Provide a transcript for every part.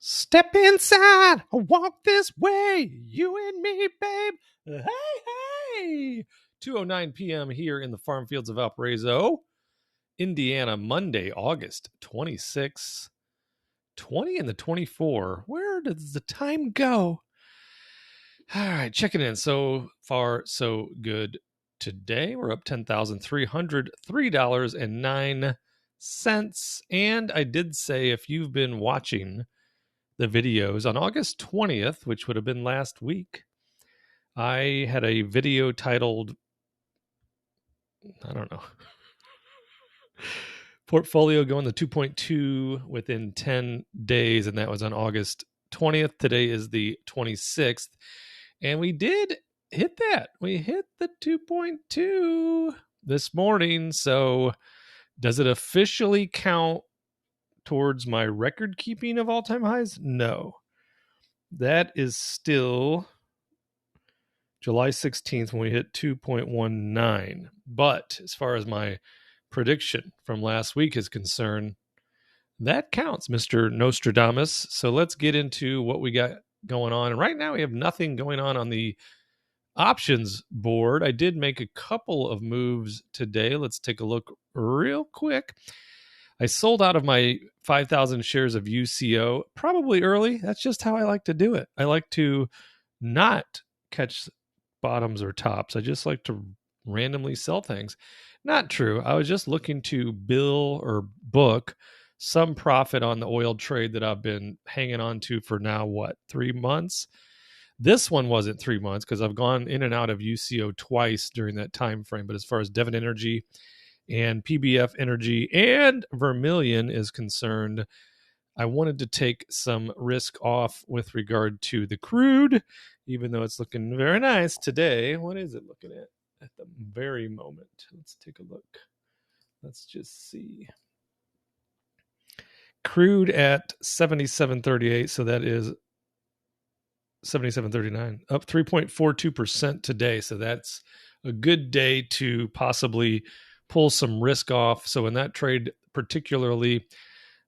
Step inside, walk this way, you and me, babe. Hey, hey. 2:09 p.m. here in the farm fields of Valparaiso, Indiana, Monday, August 26, 20 and the 24. Where does the time go? All right, checking in. So far, so good. Today, we're up $10,303.09. And I did say if you've been watching the videos on August 20th, which would have been last week, I had a video titled, I don't know, Portfolio Going to 2.2 within 10 days. And that was on August 20th. Today is the 26th. And we did hit that. We hit the 2.2 this morning. So does it officially count towards my record keeping of all-time highs? No. That is still July 16th when we hit 2.19. But as far as my prediction from last week is concerned, that counts, Mr. Nostradamus. So let's get into what we got going on. And right now we have nothing going on the options board. I did make a couple of moves today. Let's take a look real quick. I sold out of my 5,000 shares of UCO probably early. That's just how I like to do it. I like to not catch bottoms or tops. I just like to randomly sell things. Not true. I was just looking to bill or book some profit on the oil trade that I've been hanging on to for now, 3 months? This one wasn't 3 months because I've gone in and out of UCO twice during that time frame. But as far as Devon Energy and PBF Energy and Vermilion is concerned, I wanted to take some risk off with regard to the crude, even though it's looking very nice today. What is it looking at the very moment? Let's take a look. Let's just see. Crude at 77.38, so that is 77.39, up 3.42% today. So that's a good day to possibly pull some risk off. So in that trade particularly,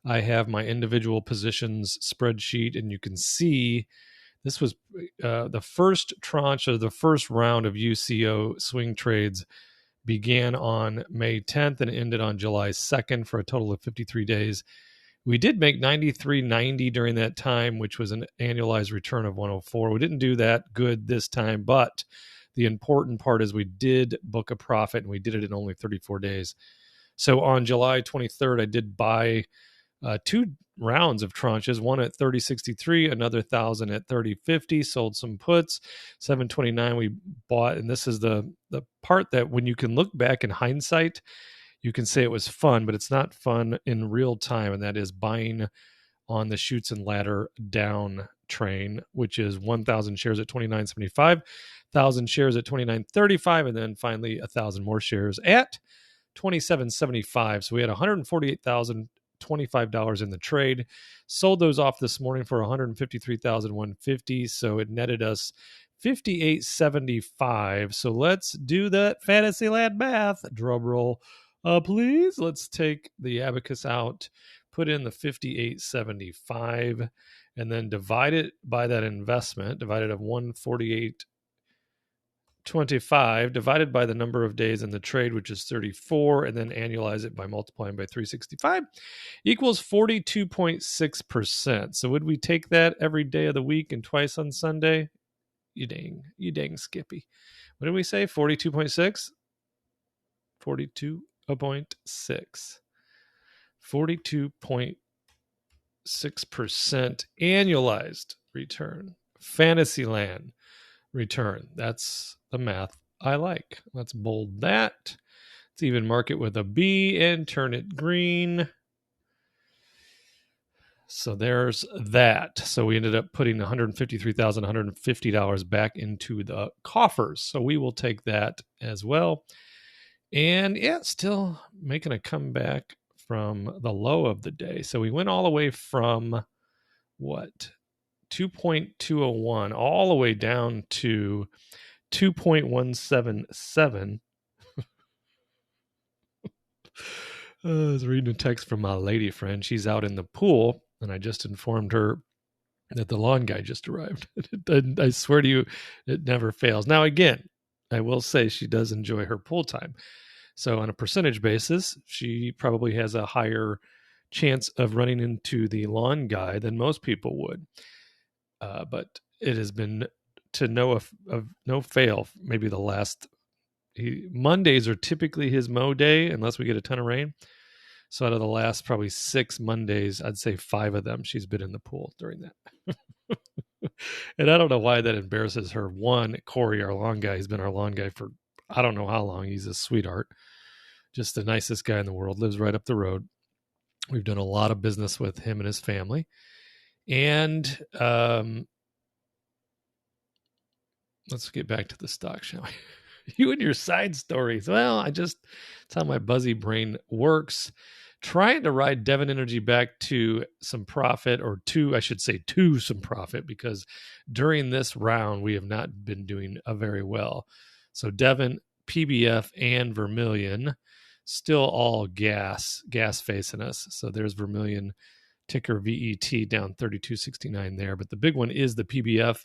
I have my individual positions spreadsheet, and you can see this was the first tranche of the first round of UCO swing trades began on May 10th and ended on July 2nd for a total of 53 days. We did make 93.90 during that time, which was an annualized return of 104. We didn't do that good this time, but the important part is we did book a profit, and we did it in only 34 days. So on July 23rd, I did buy 2 rounds of tranches, one at 30.63, another 1,000 at 30.50, sold some puts. 7.29 we bought, and this is the part that when you can look back in hindsight, you can say it was fun, but it's not fun in real time, and that is buying on the Chutes and Ladder down train, which is 1,000 shares at 29.75, 1,000 shares at 29.35, and then finally 1,000 more shares at 27.75. So we had $148,025 in the trade. Sold those off this morning for $153,150, so it netted us $58.75. So let's do that Fantasyland math. Drum roll. Please, let's take the abacus out, put in the 58.75, and then divide it by that investment, divided of 148.25, divided by the number of days in the trade, which is 34, and then annualize it by multiplying by 365, equals 42.6%. So would we take that every day of the week and twice on Sunday? You dang Skippy. What did we say? 42.6? 42.6. 42.6% annualized return. Fantasyland return. That's the math I like. Let's bold that. Let's even mark it with a B and turn it green. So there's that. So we ended up putting $153,150 back into the coffers. So we will take that as well. And yeah, still making a comeback from the low of the day. So we went all the way from 2.201 all the way down to 2.177. I was reading a text from my lady friend. She's out in the pool, and I just informed her that the lawn guy just arrived. And I swear to you, it never fails. Now, again, I will say she does enjoy her pool time. So on a percentage basis, she probably has a higher chance of running into the lawn guy than most people would. But it has been to no fail. Maybe the last Mondays are typically his mow day, unless we get a ton of rain. So out of the last probably 6 Mondays, I'd say 5 of them she's been in the pool during that. And I don't know why that embarrasses her. One, Corey, our lawn guy, he's been our lawn guy for I don't know how long. He's a sweetheart, just the nicest guy in the world. Lives right up the road. We've done a lot of business with him and his family. And let's get back to the stock, shall we? You and your side stories. Well, that's how my buzzy brain works. Trying to ride Devon Energy back to some profit, or to some profit, because during this round, we have not been doing very well. So Devon, PBF, and Vermilion, still all gas facing us. So there's Vermilion, ticker VET, down 32.69 there. But the big one is the PBF,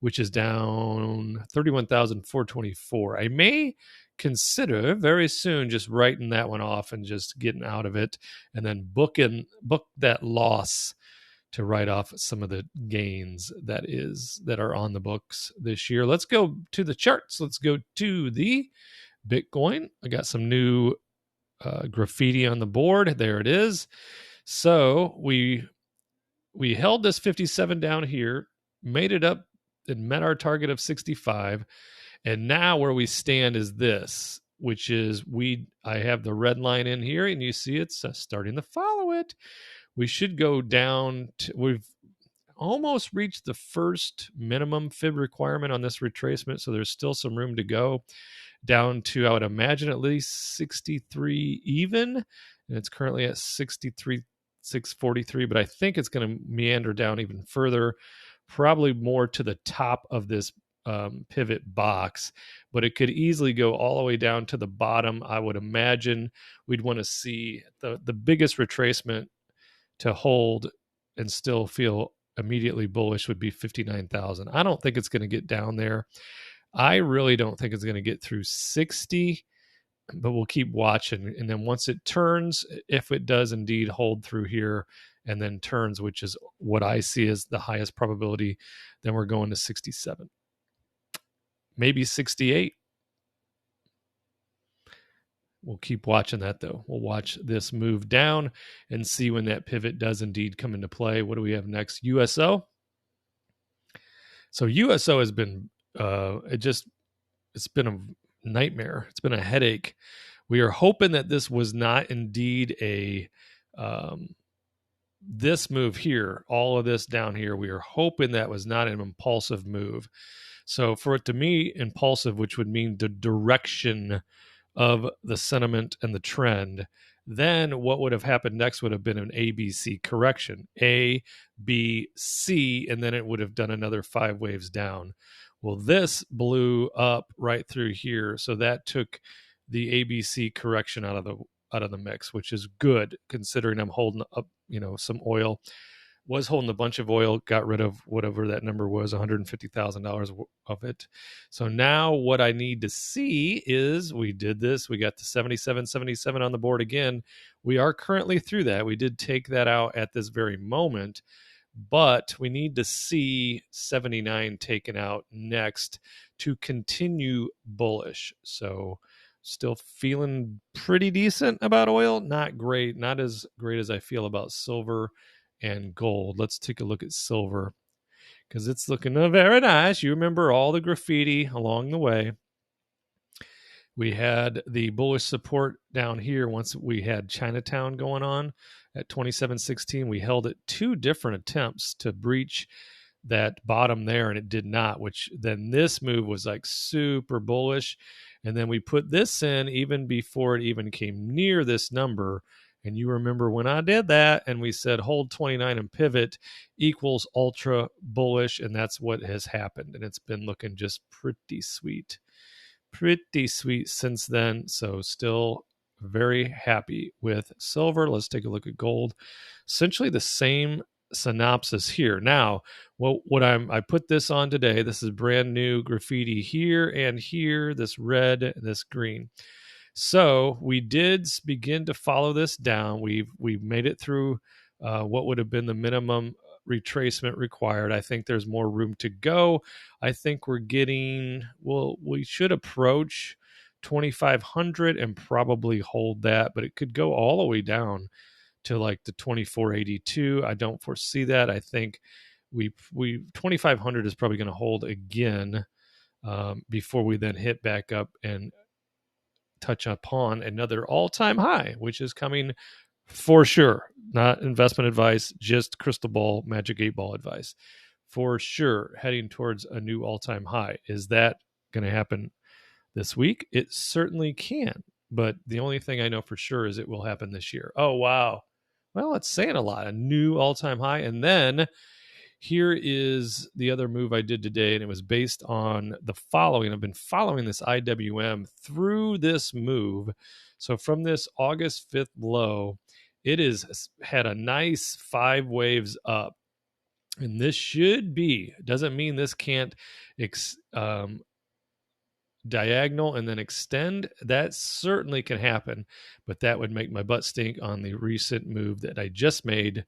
which is down 31,424. I may consider very soon just writing that one off and just getting out of it, and then book that loss to write off some of the gains that are on the books this year. Let's go to the charts. Let's go to the Bitcoin. I got some new graffiti on the board. There it is. So we held this 57 down here, made it up, and met our target of 65. And now where we stand is this, which is I have the red line in here, and you see it's starting to follow it. We should go down we've almost reached the first minimum fib requirement on this retracement, so there's still some room to go down to, I would imagine, at least 63 even, and it's currently at 63,643, but I think it's going to meander down even further, probably more to the top of this pivot box, but it could easily go all the way down to the bottom. I would imagine we'd want to see the biggest retracement to hold and still feel immediately bullish would be 59,000. I don't think it's going to get down there. I really don't think it's going to get through 60, but we'll keep watching. And then once it turns, if it does indeed hold through here and then turns, which is what I see as the highest probability, then we're going to 67. Maybe 68. We'll keep watching that, though. We'll watch this move down and see when that pivot does indeed come into play. What do we have next? USO. So USO has been, it's been a nightmare. It's been a headache. We are hoping that this was not indeed this move here, all of this down here. We are hoping that was not an impulsive move. So for it to be impulsive, which would mean the direction of the sentiment and the trend, then what would have happened next would have been an ABC correction. A, B, C, and then it would have done another 5 waves down. Well, this blew up right through here, so that took the ABC correction out of the mix, which is good considering I'm holding up, some oil. Was holding a bunch of oil, got rid of whatever that number was, $150,000 of it. So now what I need to see is we did this. We got the 77.77 on the board again. We are currently through that. We did take that out at this very moment, but we need to see 79 taken out next to continue bullish. So still feeling pretty decent about oil. Not great. Not as great as I feel about silver and gold. Let's take a look at silver because it's looking very nice. You remember all the graffiti along the way. We had the bullish support down here once we had Chinatown going on at 27.16. We held it 2 different attempts to breach that bottom there, and it did not, which then this move was like super bullish. And then we put this in even before it even came near this number. And you remember when I did that and we said hold 29 and pivot equals ultra bullish, and that's what has happened. And it's been looking just pretty sweet since then. So still very happy with silver. Let's take a look at gold. Essentially the same synopsis here. Now, I put this on today. This is brand new graffiti here and here, this red, this green. So we did begin to follow this down. We've made it through what would have been the minimum retracement required. I think there's more room to go. I think we're getting, we should approach 2,500 and probably hold that, but it could go all the way down to like the 2,482. I don't foresee that. I think we 2,500 is probably going to hold again before we then hit back up and touch upon another all-time high, which is coming for sure. Not investment advice, just crystal ball, magic 8-ball advice. For sure, heading towards a new all-time high. Is that going to happen this week? It certainly can, but the only thing I know for sure is it will happen this year. Oh, wow. Well, it's saying a lot. A new all-time high. And then here is the other move I did today, and it was based on the following. I've been following this IWM through this move. So from this August 5th low, it has had a nice 5 waves up. And this should be, doesn't mean this can't diagonal and then extend. That certainly can happen, but that would make my butt stink on the recent move that I just made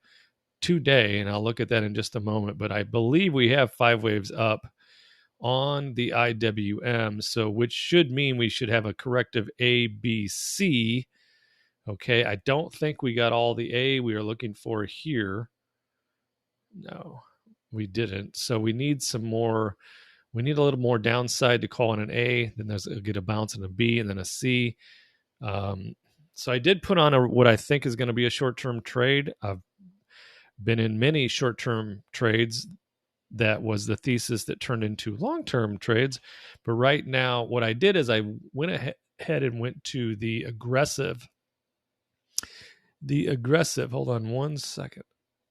today, and I'll look at that in just a moment. But I believe we have 5 waves up on the IWM, so which should mean we should have a corrective A, B, C. Okay, I don't think we got all the A we are looking for here. No, we didn't. So we need some more. We need a little more downside to call in an A. Then get a bounce and a B and then a C. So I did put on what I think is going to be a short-term trade. I've been in many short-term trades. That was the thesis that turned into long-term trades. But right now, what I did is I went ahead and went to the aggressive. Hold on one second.